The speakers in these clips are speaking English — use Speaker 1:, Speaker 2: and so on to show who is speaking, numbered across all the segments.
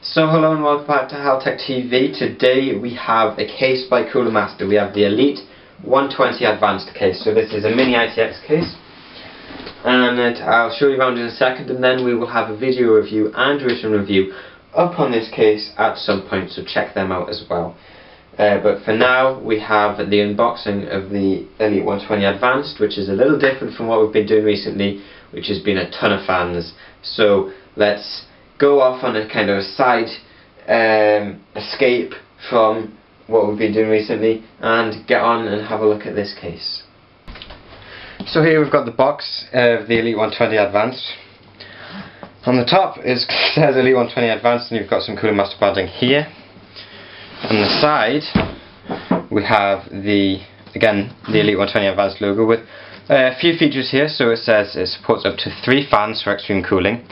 Speaker 1: So hello and welcome back to Hal Tech TV. Today we have a case by Cooler Master. We have the Elite 120 Advanced case. So this is a mini-itx case, and I'll show you around in a second, and then we will have a video review and written review up on this case at some point, so check them out as well. But for now we have the unboxing of the Elite 120 Advanced, which is a little different from what we've been doing recently, which has been a ton of fans. So let's go off on a kind of a side escape from what we've been doing recently and get on and have a look at this case. So here we've got the box of the Elite 120 Advanced. On the top says Elite 120 Advanced, and you've got some Cooler Master branding here. On the side we have the Elite 120 Advanced logo with a few features here. So it says it supports up to 3 fans for extreme cooling.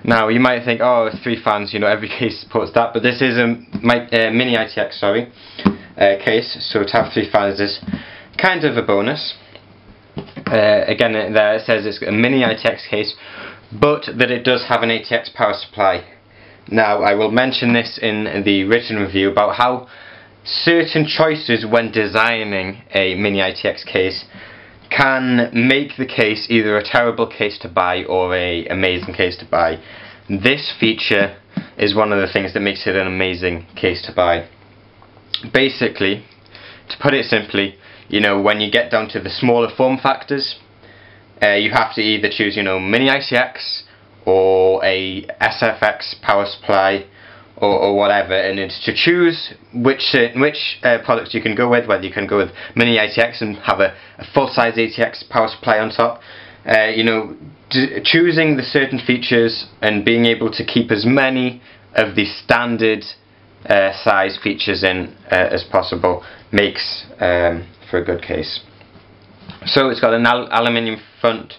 Speaker 1: Now you might think, oh, 3 fans, you know, every case supports that, but this is a mini-itx, case, so to have 3 fans is kind of a bonus. Again, there it says it's a mini-itx case, but that it does have an ATX power supply. Now I will mention this in the written review about how certain choices when designing a mini-itx case can make the case either a terrible case to buy or an amazing case to buy. This feature is one of the things that makes it an amazing case to buy. Basically, to put it simply, you know, when you get down to the smaller form factors, you have to either choose, you know, mini-itx or a SFX power supply or whatever, and it's to choose which products you can go with, whether you can go with mini-itx and have a full-size ATX power supply on top. You know, choosing the certain features and being able to keep as many of the standard size features in as possible makes for a good case. So it's got an aluminium finish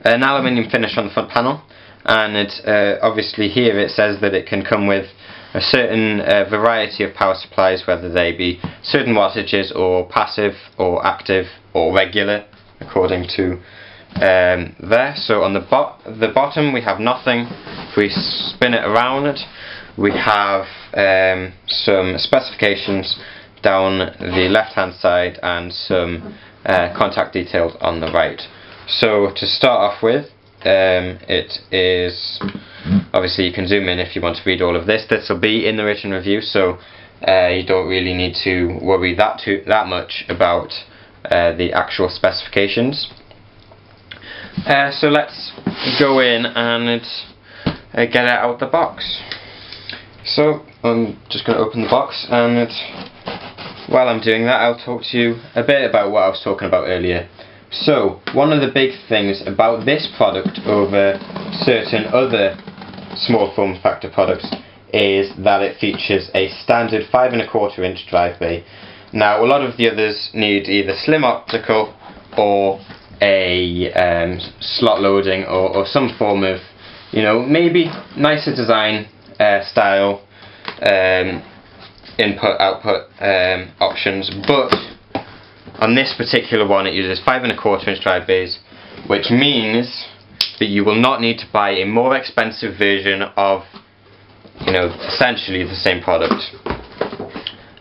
Speaker 1: on the front panel, and it's obviously here it says that it can come with a certain variety of power supplies, whether they be certain wattages or passive or active or regular, according to there. So on the bottom we have nothing. If we spin it around, we have some specifications down the left hand side and some contact details on the right. So to start off with, it is, obviously you can zoom in if you want to read all of this. This will be in the written review, so you don't really need to worry that much about the actual specifications. So let's go in and get it out of the box. So I'm just going to open the box, and while I'm doing that I'll talk to you a bit about what I was talking about earlier. So one of the big things about this product over certain other small form factor products is that it features a standard 5¼ inch drive bay. Now a lot of the others need either slim optical or a slot loading or some form of, you know, maybe nicer design style input output options, but on this particular one it uses 5¼ inch drive bays, which means that you will not need to buy a more expensive version of, you know, essentially the same product.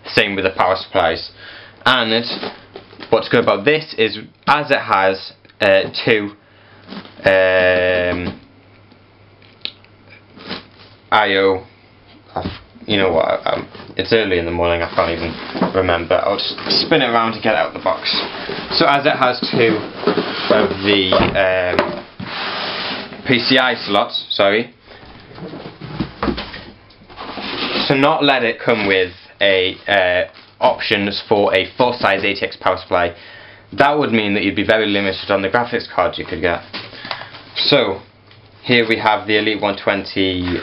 Speaker 1: Same with the power supplies. And what's good about this is, as it has 2 I/O, you know what, it's early in the morning, I can't even remember. I'll just spin it around to get it out of the box. So as it has 2 of the PCI slots, to not let it come with options for a full-size ATX power supply, that would mean that you'd be very limited on the graphics cards you could get. So here we have the Elite 120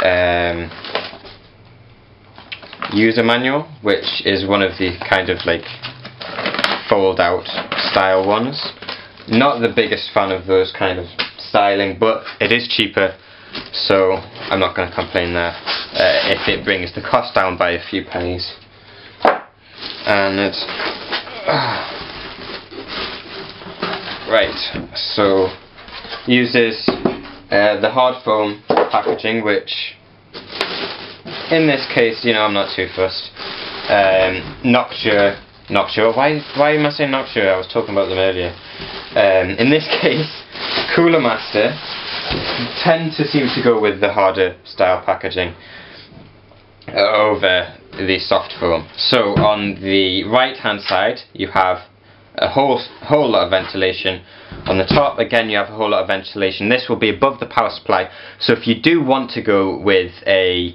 Speaker 1: user manual, which is one of the kind of like fold out style ones. Not the biggest fan of those kind of styling, but it is cheaper, so I'm not going to complain there if it brings the cost down by a few pennies. And it's right, so uses the hard foam packaging, which in this case, you know, I'm not too fussed. Noctua. Why am I saying Noctua? I was talking about them earlier. In this case, Cooler Master tend to seem to go with the harder style packaging over the soft foam. So on the right hand side you have a whole lot of ventilation. On the top again you have a whole lot of ventilation. This will be above the power supply, so if you do want to go with a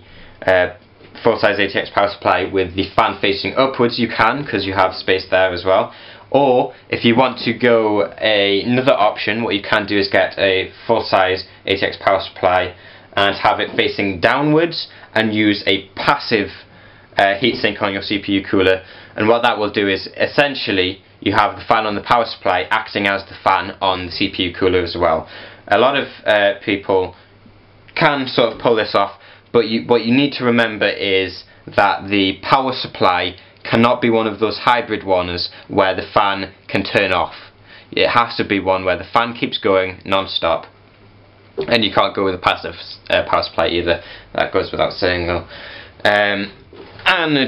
Speaker 1: full-size ATX power supply with the fan facing upwards, you can, because you have space there as well. Or if you want to go another option, what you can do is get a full-size ATX power supply and have it facing downwards and use a passive heatsink on your CPU cooler, and what that will do is essentially you have the fan on the power supply acting as the fan on the CPU cooler as well. A lot of people can sort of pull this off, but what you need to remember is that the power supply cannot be one of those hybrid ones where the fan can turn off. It has to be one where the fan keeps going non-stop, and you can't go with a passive power supply either. That goes without saying though. And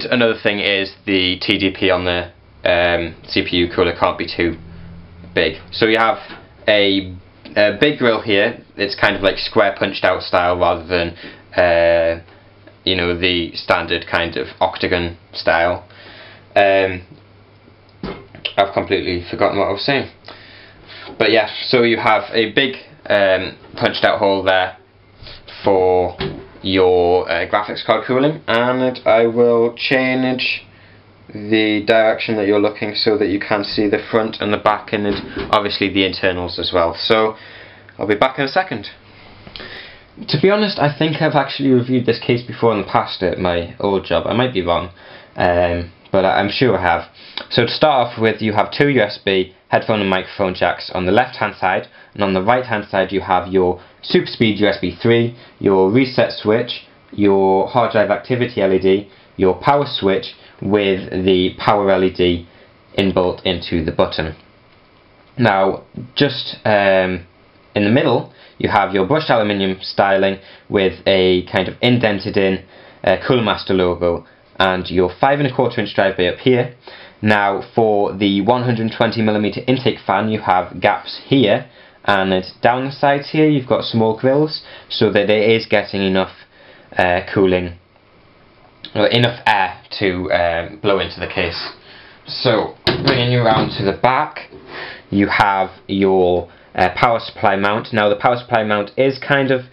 Speaker 1: another thing is the TDP on the CPU cooler can't be too big. So you have a big grill here. It's kind of like square punched out style rather than you know, the standard kind of octagon style. I've completely forgotten what I was saying. But yeah, so you have a big punched out hole there for your graphics card cooling, and I will change the direction that you're looking so that you can see the front and the back and obviously the internals as well. So I'll be back in a second. To be honest, I think I've actually reviewed this case before in the past at my old job. I might be wrong, but I'm sure I have. So to start off with, you have two USB headphone and microphone jacks on the left hand side, and on the right hand side you have your super speed USB 3, your reset switch, your hard drive activity LED, your power switch with the power LED inbuilt into the button. Now just in the middle you have your brushed aluminium styling with a kind of indented in Cooler Master logo, and your 5 1/4 inch drive bay up here. Now for the 120mm intake fan you have gaps here, and down the sides here you've got small grills so that it is getting enough cooling, or enough air to blow into the case. So bringing you around to the back, you have your power supply mount. Now the power supply mount is kind of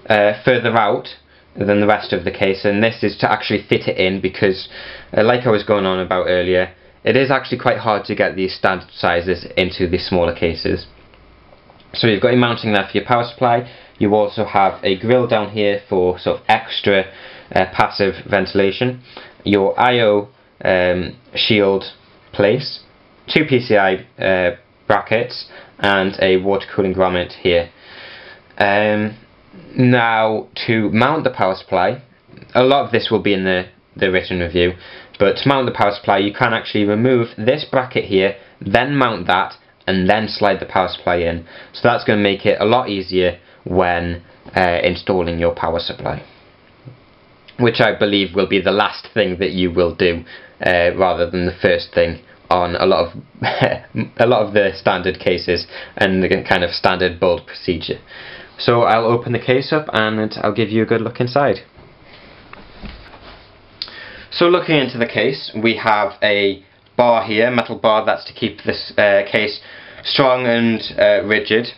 Speaker 1: further out than the rest of the case, and this is to actually fit it in because like I was going on about earlier, it is actually quite hard to get these standard sizes into the smaller cases. So you've got your mounting there for your power supply. You also have a grill down here for sort of extra passive ventilation, your I/O shield place, two PCI brackets, and a water cooling grommet here. Now to mount the power supply, a lot of this will be in the written review, but to mount the power supply you can actually remove this bracket here, then mount that, and then slide the power supply in. So that's going to make it a lot easier when installing your power supply, which I believe will be the last thing that you will do rather than the first thing on a lot of the standard cases and the kind of standard build procedure. So I'll open the case up and I'll give you a good look inside. So looking into the case, we have a bar here, metal bar, that's to keep this case strong and rigid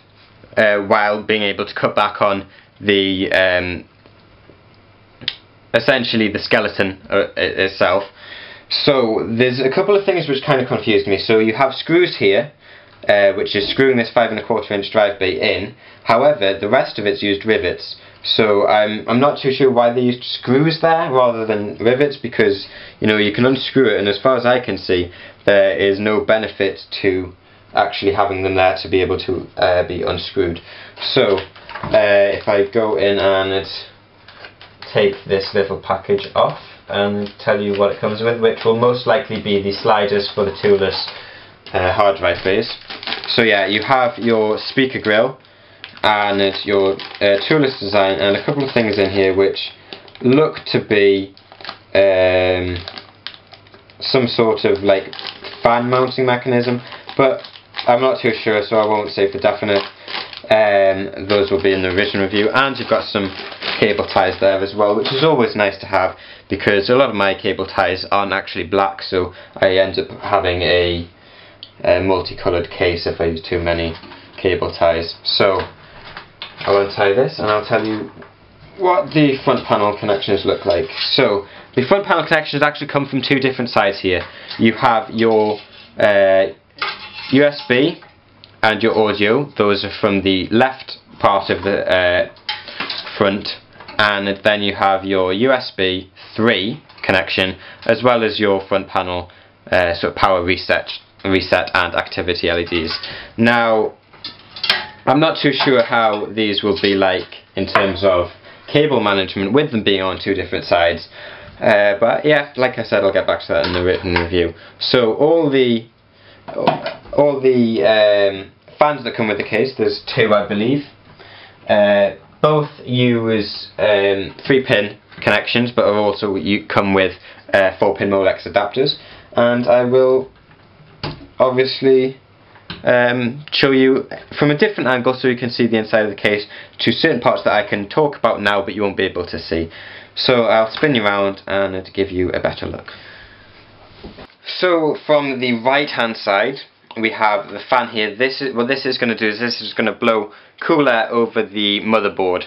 Speaker 1: while being able to cut back on the essentially the skeleton itself. So there's a couple of things which kind of confused me. So you have screws here, which is screwing this 5 1/4 inch drive bay in. However, the rest of it's used rivets. So I'm not too sure why they used screws there rather than rivets, because you know you can unscrew it, and as far as I can see there is no benefit to actually having them there to be able to be unscrewed. So if I go in and take this little package off and tell you what it comes with, which will most likely be the sliders for the toolless hard drive bays. So yeah, you have your speaker grill and your toolless design, and a couple of things in here which look to be some sort of like fan mounting mechanism, but I'm not too sure, so I won't say for definite. Those will be in the revision review. And you've got some cable ties there as well, which is always nice to have, because a lot of my cable ties aren't actually black, so I end up having a multicoloured case if I use too many cable ties. So I'll untie this and I'll tell you what the front panel connections look like. So the front panel connections actually come from two different sides here. You have your USB and your audio. Those are from the left part of the front, and then you have your USB 3 connection, as well as your front panel sort of power reset and activity LEDs. Now, I'm not too sure how these will be like in terms of cable management with them being on two different sides, but yeah, like I said, I'll get back to that in the written review. So all the fans that come with the case, there's two I believe, both use 3-pin connections, but are also come with 4-pin Molex adapters, and I will obviously show you from a different angle so you can see the inside of the case to certain parts that I can talk about now but you won't be able to see. So I'll spin you around and give you a better look. So from the right hand side we have the fan here. What this is going to do is this is going to blow cool air over the motherboard,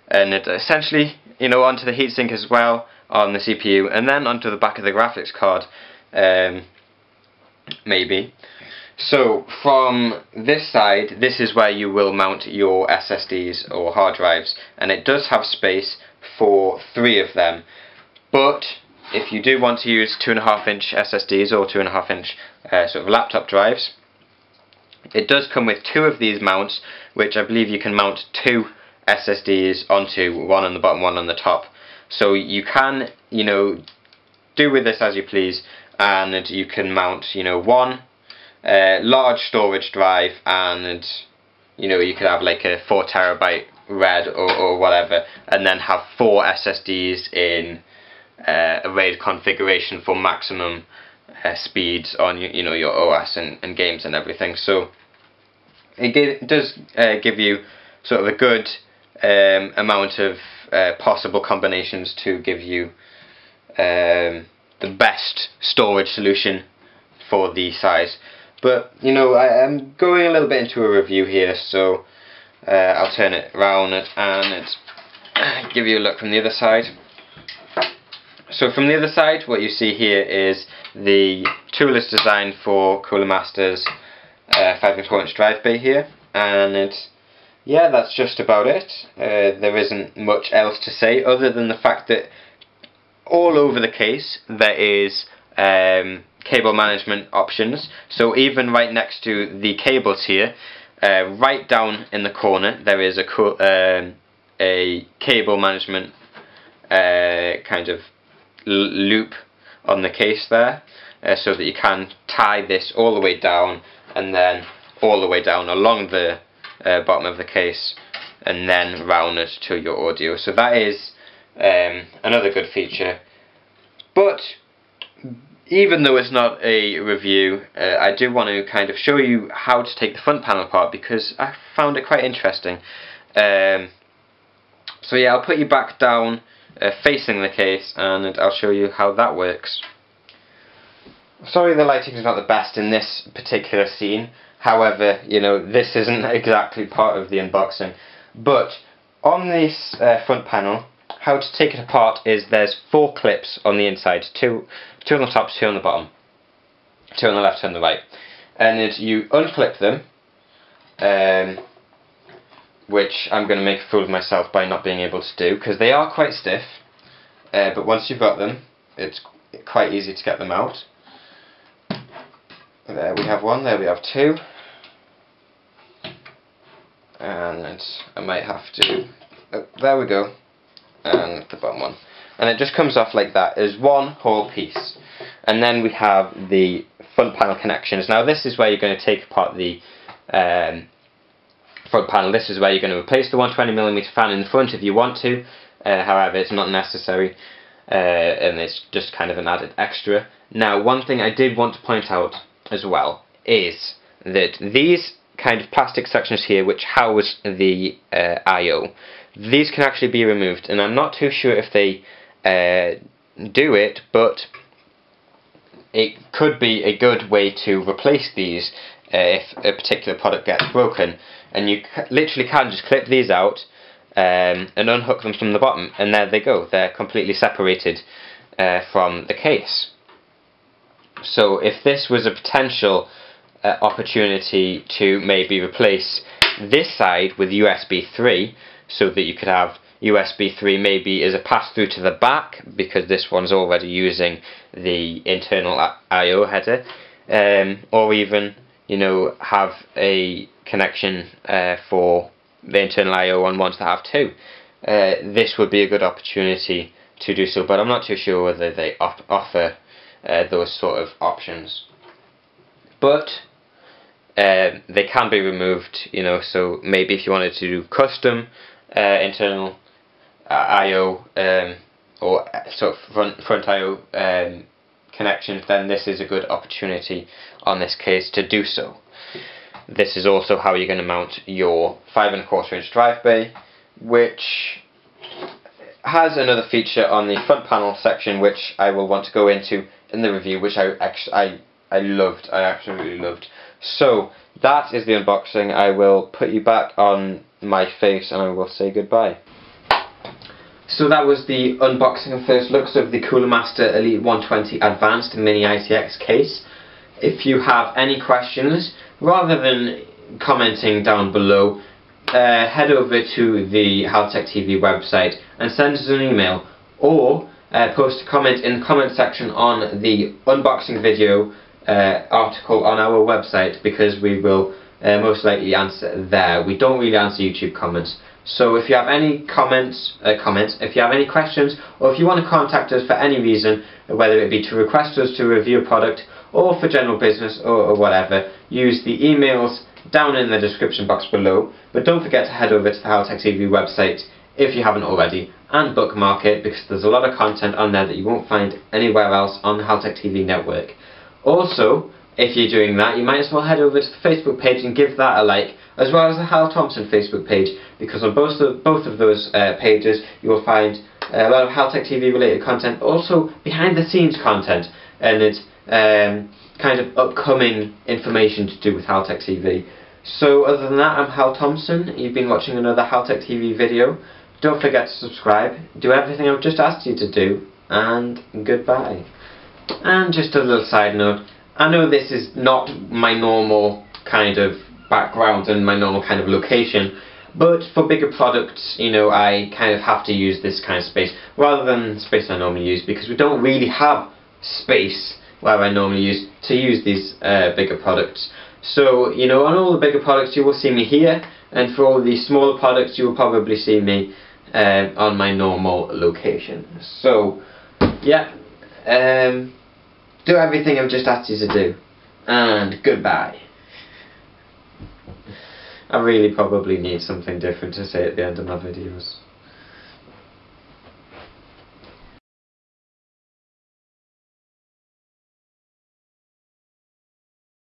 Speaker 1: and it essentially, you know, onto the heatsink as well on the CPU, and then onto the back of the graphics card, maybe. So from this side, this is where you will mount your SSDs or hard drives, and it does have space for 3 of them, but if you do want to use 2.5-inch SSDs or 2.5-inch sort of laptop drives, it does come with 2 of these mounts, which I believe you can mount 2 SSDs onto, one on the bottom, one on the top. So you can, you know, do with this as you please, and you can mount, you know, one large storage drive, and you know, you could have like a 4 terabyte RAID or whatever, and then have 4 SSDs in a RAID configuration for maximum speeds on you know, your OS and games and everything. So it does give you sort of a good amount of possible combinations to give you the best storage solution for the size. But you know, I am going a little bit into a review here, so I'll turn it around and give you a look from the other side. So from the other side, what you see here is the tool is designed for Cooler Master's 5.4-inch drive bay here, and yeah, that's just about it. There isn't much else to say other than the fact that all over the case there is cable management options. So even right next to the cables here, right down in the corner, there is a cable management kind of loop on the case there, so that you can tie this all the way down and then all the way down along the bottom of the case and then round it to your audio. So that is another good feature. But even though it's not a review, I do want to kind of show you how to take the front panel apart, because I found it quite interesting. So yeah, I'll put you back down facing the case and I'll show you how that works. Sorry the lighting is not the best in this particular scene, however, you know, this isn't exactly part of the unboxing. But on this front panel, how to take it apart is there's 4 clips on the inside, 2 on the top, 2 on the bottom, 2 on the left, 2 on the right, and you unclip them, which I'm going to make a fool of myself by not being able to do, because they are quite stiff, but once you've got them, it's quite easy to get them out. There we have 1, there we have 2, and I might have to, oh, there we go, and the bottom one, and it just comes off like that as one whole piece. And then we have the front panel connections. Now this is where you're going to take apart the front panel. This is where you're going to replace the 120mm fan in the front if you want to, however it's not necessary, and it's just kind of an added extra. Now, one thing I did want to point out as well is that these kind of plastic sections here which house the I/O, these can actually be removed, and I'm not too sure if they do it, but it could be a good way to replace these if a particular product gets broken, and you literally can just clip these out and unhook them from the bottom, and there they go, they're completely separated from the case. So if this was a potential opportunity to maybe replace this side with USB 3, so that you could have USB 3 maybe as a pass-through to the back, because this one's already using the internal I/O header, or even, you know, have a connection for the internal I/O on ones that have two. This would be a good opportunity to do so, but I'm not too sure whether they offer those sort of options. But they can be removed, you know, so maybe if you wanted to do custom internal I/O or sort of front I/O connections, then this is a good opportunity on this case to do so. This is also how you're going to mount your 5 1/4 inch drive bay, which has another feature on the front panel section which I will want to go into in the review, which I absolutely loved. So that is the unboxing. I will put you back on my face and I will say goodbye. So that was the unboxing and first looks of the Cooler Master Elite 120 Advanced mini-itx case. If you have any questions, rather than commenting down below, head over to the Haltech TV website and send us an email, or post a comment in the comment section on the unboxing video article on our website, because we will most likely answer there. We don't really answer YouTube comments. So if you have any if you have any questions, or if you want to contact us for any reason, whether it be to request us to review a product or for general business or whatever, use the emails down in the description box below. But don't forget to head over to the Haltech TV website if you haven't already, and bookmark it, because there's a lot of content on there that you won't find anywhere else on the Haltech TV network. Also, if you're doing that, you might as well head over to the Facebook page and give that a like, as well as the Hal Thompson Facebook page, because on both of those pages you will find a lot of Haltech TV related content, also behind the scenes content, and it's kind of upcoming information to do with Haltech TV. So other than that, I'm Hal Thompson. You've been watching another Haltech TV video. Don't forget to subscribe, do everything I've just asked you to do, and goodbye. And just a little side note, I know this is not my normal kind of background and my normal kind of location, but for bigger products, you know, I kind of have to use this kind of space rather than space I normally use, because we don't really have space where I normally use these bigger products. So, you know, on all the bigger products you will see me here, and for all the smaller products you will probably see me on my normal location. So, yeah, do everything I've just asked you to do, and goodbye. I really probably need something different to say at the end of my videos.